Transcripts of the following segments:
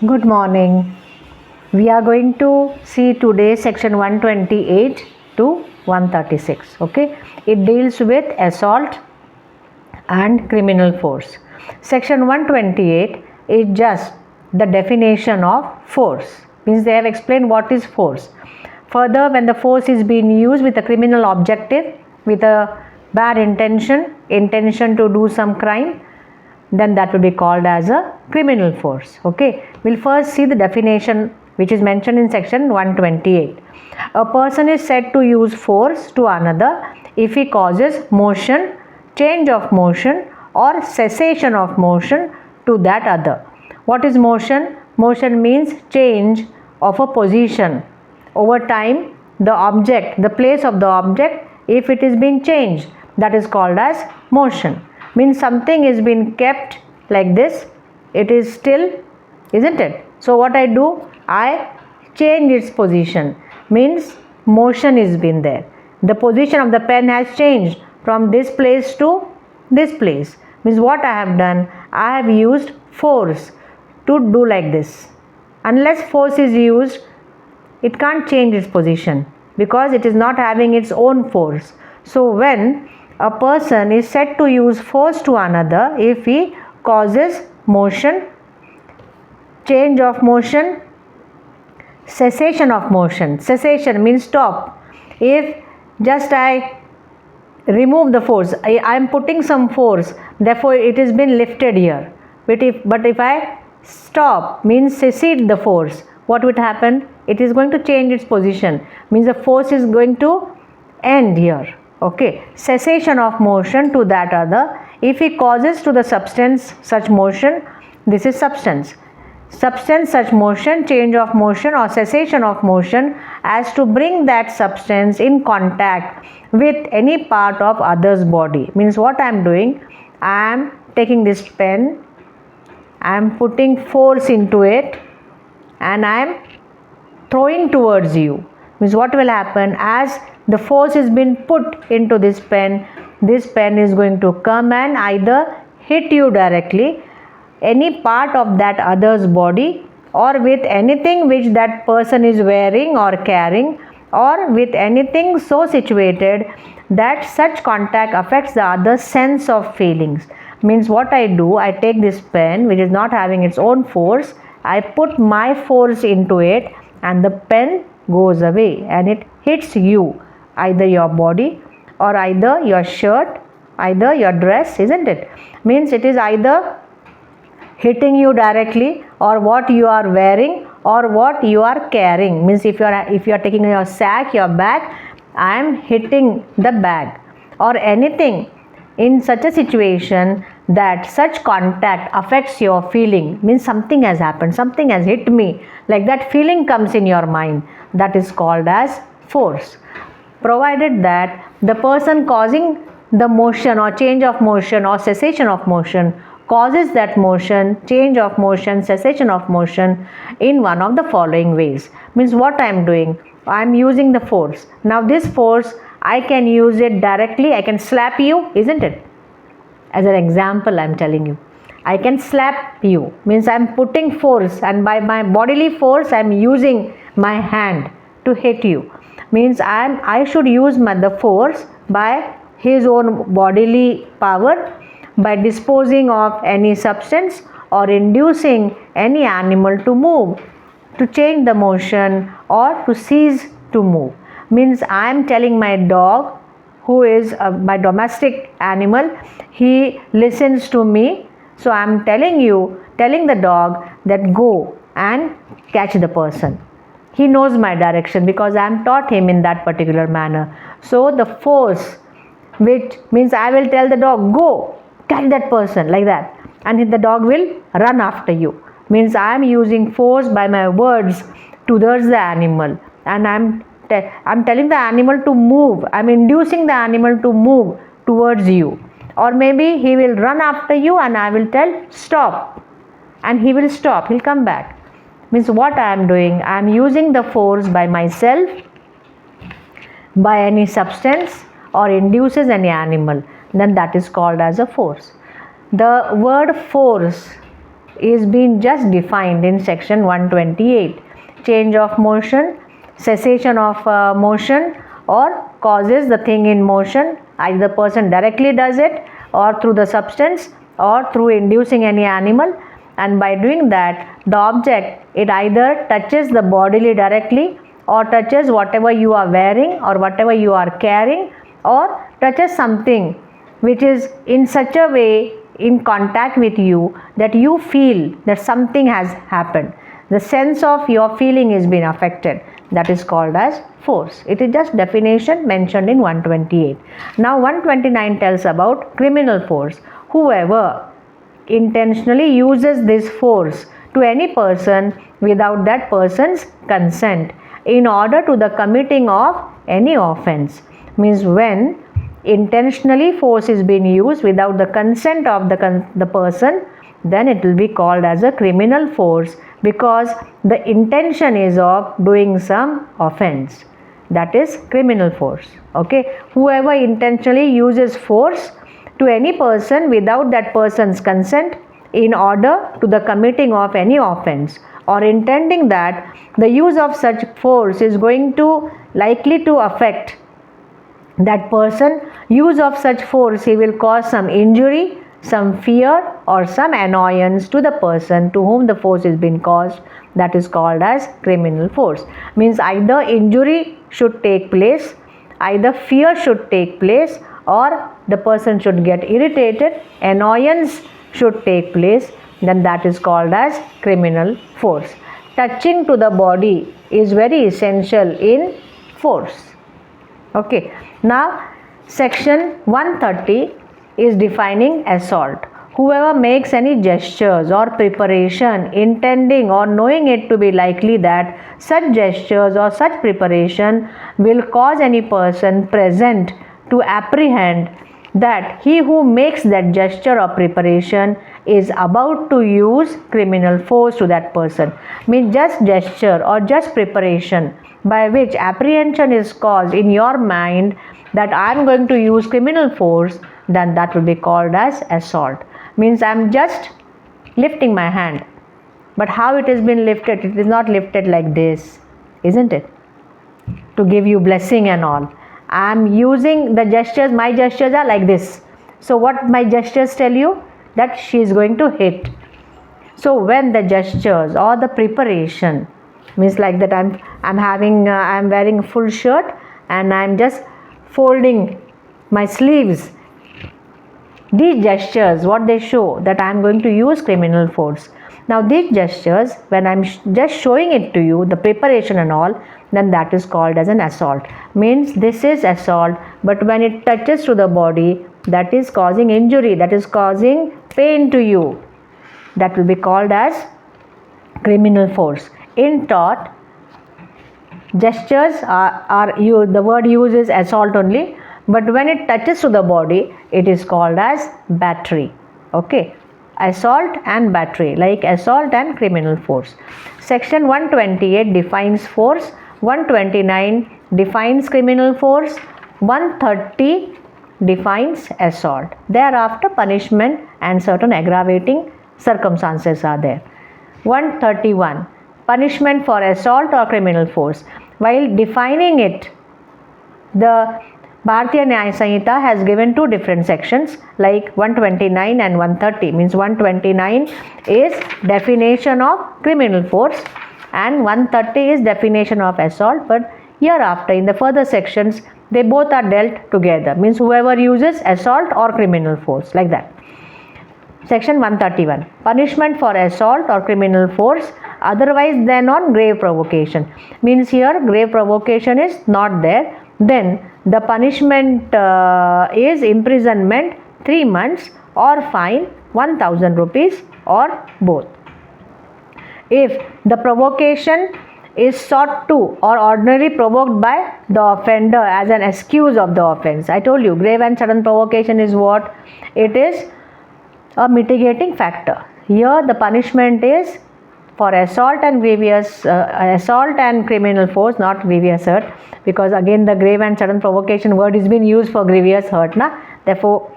Good morning. We are going to see today section 128 to 136. Okay, it deals with assault and criminal force. Section 128 is just the definition of force, means they have explained what is force. Further, when the force is being used with a criminal objective, with a bad intention to do some crime, then that will be called as a criminal force. Okay, we'll first see the definition which is mentioned in section 128. A person is said to use force to another if he causes motion, change of motion or cessation of motion to that other. What is motion? Motion means change of a position over time. The object, the place of the object, if it is being changed, that is called as motion. Means something is being kept like this, it is still, isn't it? So what I do, I change its position, means motion is been there. The position of the pen has changed from this place to this place, means what I have done, I have used force to do like this. Unless force is used, it can't change its position because it is not having its own force. So when a person is said to use force to another if he causes motion, change of motion, cessation of motion. Cessation means stop. If just I remove the force, I am putting some force, therefore it has been lifted here. But if I stop, means cede the force, what would happen? It is going to change its position, means the force is going to end here. Okay, cessation of motion to that other, if he causes to the substance such motion, this is substance. Substance such motion, change of motion or cessation of motion as to bring that substance in contact with any part of other's body. Means what I am doing, I am taking this pen, I am putting force into it and I am throwing towards you. Means what will happen, as the force has been put into this pen is going to come and either hit you directly, any part of that other's body, or with anything which that person is wearing or carrying, or with anything so situated that such contact affects the other's sense of feelings. Means what I do, I take this pen which is not having its own force, I put my force into it and the pen goes away and it hits you, either your body or either your shirt, either your dress, isn't it? Means it is either hitting you directly or what you are wearing or what you are carrying. Means if you are taking your sack, your bag, I am hitting the bag or anything in such a situation that such contact affects your feeling, means something has happened, something has hit me, like that feeling comes in your mind, that is called as force. Provided that the person causing the motion or change of motion or cessation of motion causes that motion, change of motion, cessation of motion in one of the following ways. Means what I am doing, I am using the force. Now this force, I can use it directly, I can slap you, isn't it? As an example I am telling you, I can slap you, means I am putting force, and by my bodily force I am using my hand to hit you. Means I should use the force by his own bodily power, by disposing of any substance or inducing any animal to move, to change the motion or to cease to move. Means I am telling my dog, who is my domestic animal, he listens to me, so I am telling the dog that go and catch the person. He knows my direction because I am taught him in that particular manner. So the force, which means I will tell the dog, go catch that person, like that, and the dog will run after you. Means I am using force by my words towards the animal, and I'm telling the animal to move, I'm inducing the animal to move towards you, or maybe he will run after you and I will tell stop and he will stop, he'll come back. Means what I am doing, I am using the force by myself, by any substance or induces any animal, then that is called as a force. The word force is being just defined in section 128. Change of motion, cessation of motion, or causes the thing in motion. Either the person directly does it, or through the substance, or through inducing any animal. And by doing that, the object, it either touches the bodily directly, or touches whatever you are wearing or whatever you are carrying, or touches something which is in such a way in contact with you that you feel that something has happened. The sense of your feeling is being affected. That is called as force. It is just definition mentioned in 128. Now 129 tells about criminal force. Whoever intentionally uses this force to any person without that person's consent in order to the committing of any offense. Means when intentionally force is being used without the consent of the person, then it will be called as a criminal force, because the intention is of doing some offense. That is criminal force. Okay, whoever intentionally uses force to any person without that person's consent in order to the committing of any offense, or intending that the use of such force is going to likely to affect that person, use of such force, he will cause some injury, some fear, or some annoyance to the person to whom the force is being caused. That is called as criminal force. Means either injury should take place, either fear should take place, or the person should get irritated, annoyance should take place, then that is called as criminal force. Touching to the body is very essential in force. Okay, now section 130 is defining assault. Whoever makes any gestures or preparation intending or knowing it to be likely that such gestures or such preparation will cause any person present to apprehend that he who makes that gesture or preparation is about to use criminal force to that person. Means just gesture or just preparation by which apprehension is caused in your mind that I am going to use criminal force, then that will be called as assault. Means I am just lifting my hand, but how it has been lifted, it is not lifted like this, isn't it? To give you blessing and all. I am using the gestures, my gestures are like this. So what my gestures tell you? That she is going to hit. So when the gestures or the preparation means like that, I'm wearing a full shirt and I'm just folding my sleeves. These gestures, what they show, that I am going to use criminal force. Now these gestures, when I'm just showing it to you, the preparation and all, then that is called as an assault. Means this is assault, but when it touches to the body, that is causing injury, that is causing pain to you. That will be called as criminal force. In tort, gestures the word used is assault only, but when it touches to the body, it is called as battery. Okay, assault and battery, like assault and criminal force. Section 128 defines force, 129 defines criminal force, 130 defines assault. Thereafter punishment and certain aggravating circumstances are there. 131 punishment for assault or criminal force. While defining it, the Bharatiya Nyaya Samhita has given two different sections like 129 and 130. Means 129 is definition of criminal force and 130 is definition of assault, but hereafter in the further sections they both are dealt together. Means whoever uses assault or criminal force, like that. Section 131 punishment for assault or criminal force otherwise than on grave provocation. Means here grave provocation is not there, then the punishment is imprisonment 3 months or fine 1000 rupees or both. If the provocation is sought to or ordinarily provoked by the offender as an excuse of the offense. I told you grave and sudden provocation is what? It is a mitigating factor. Here the punishment is for assault and grievous assault and criminal force, not grievous hurt, because again the grave and sudden provocation word is being used for grievous hurt. Therefore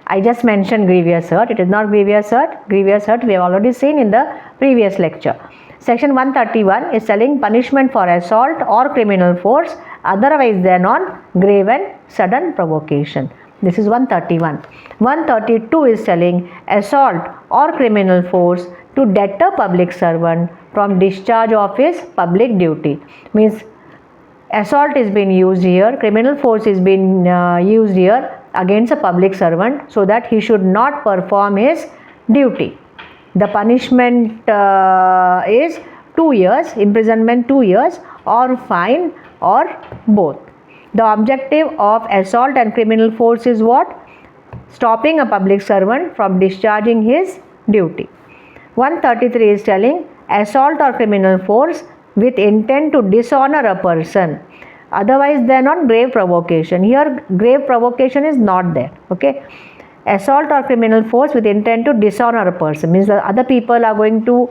I just mentioned grievous hurt. It is not grievous hurt. Grievous hurt we have already seen in the previous lecture. Section 131 is telling punishment for assault or criminal force otherwise than on grave and sudden provocation. This is 131. 132 is telling assault or criminal force to deter public servant from discharge of his public duty. Means assault is being used here, criminal force is being used here against a public servant so that he should not perform his duty. The punishment is 2 years, imprisonment 2 years, or fine, or both. The objective of assault and criminal force is what? Stopping a public servant from discharging his duty. 133 is telling assault or criminal force with intent to dishonor a person otherwise than on grave provocation. Here grave provocation is not there. Okay. Assault or criminal force with intent to dishonor a person means the other people are going to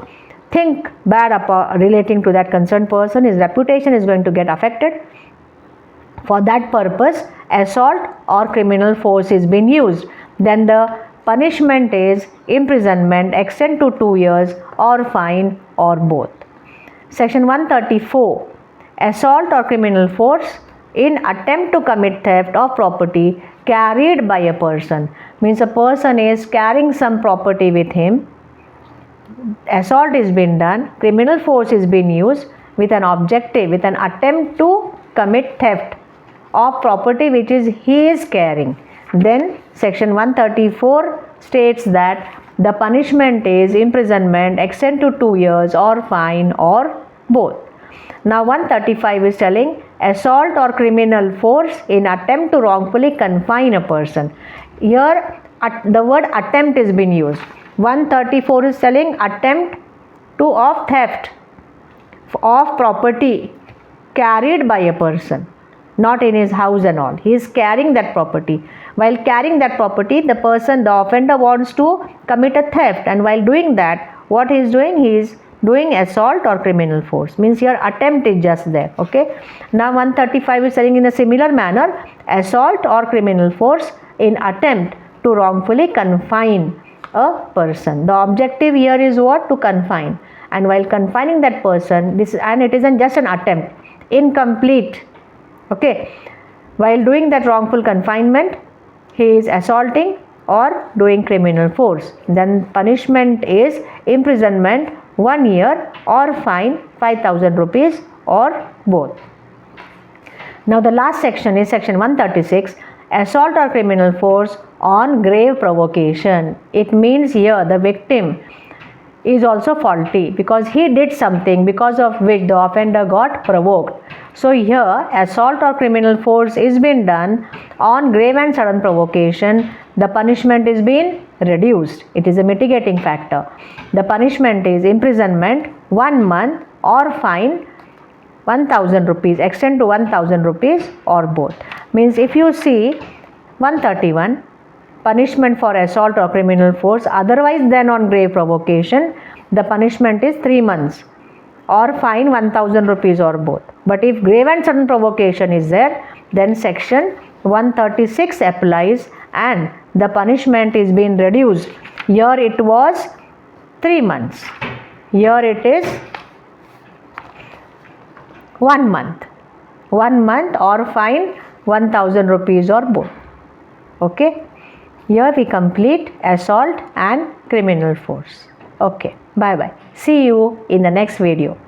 think bad relating to that concerned person. His reputation is going to get affected. For that purpose, assault or criminal force is being used. Then the punishment is imprisonment extend to 2 years or fine or both. Section 134. Assault or criminal force in attempt to commit theft of property carried by a person. Means a person is carrying some property with him. Assault is being done. Criminal force is being used with an objective, with an attempt to commit theft of property which he is carrying. Then section 134 states that the punishment is imprisonment extend to 2 years or fine or both. Now 135 is telling assault or criminal force in attempt to wrongfully confine a person. Here the word attempt is being used. 134 is telling attempt of theft of property carried by a person, not in his house and all. He is carrying that property. While carrying that property, the offender wants to commit a theft, and while doing that, what he is doing? He is doing assault or criminal force. Means here attempt is just there. Okay. Now 135 is saying in a similar manner, assault or criminal force in attempt to wrongfully confine a person. The objective here is what? To confine. And while confining that person, it isn't just an attempt, incomplete. Okay. While doing that wrongful confinement, he is assaulting or doing criminal force. Then punishment is imprisonment 1 year or fine 5,000 rupees or both. Now the last section is section 136, assault or criminal force on grave provocation. It means here the victim is also faulty because he did something because of which the offender got provoked. So here assault or criminal force is being done on grave and sudden provocation. The punishment is being reduced. It is a mitigating factor. The punishment is imprisonment 1 month or fine 1,000 rupees, extend to 1,000 rupees or both. Means if you see 131, punishment for assault or criminal force otherwise than on grave provocation, the punishment is 3 months or fine 1,000 rupees or both. But if grave and sudden provocation is there, then section 136 applies and the punishment is being reduced. Here it was 3 months. Here it is 1 month. 1 month or fine 1,000 rupees or both. Okay. Here we complete assault and criminal force. Okay. Bye bye. See you in the next video.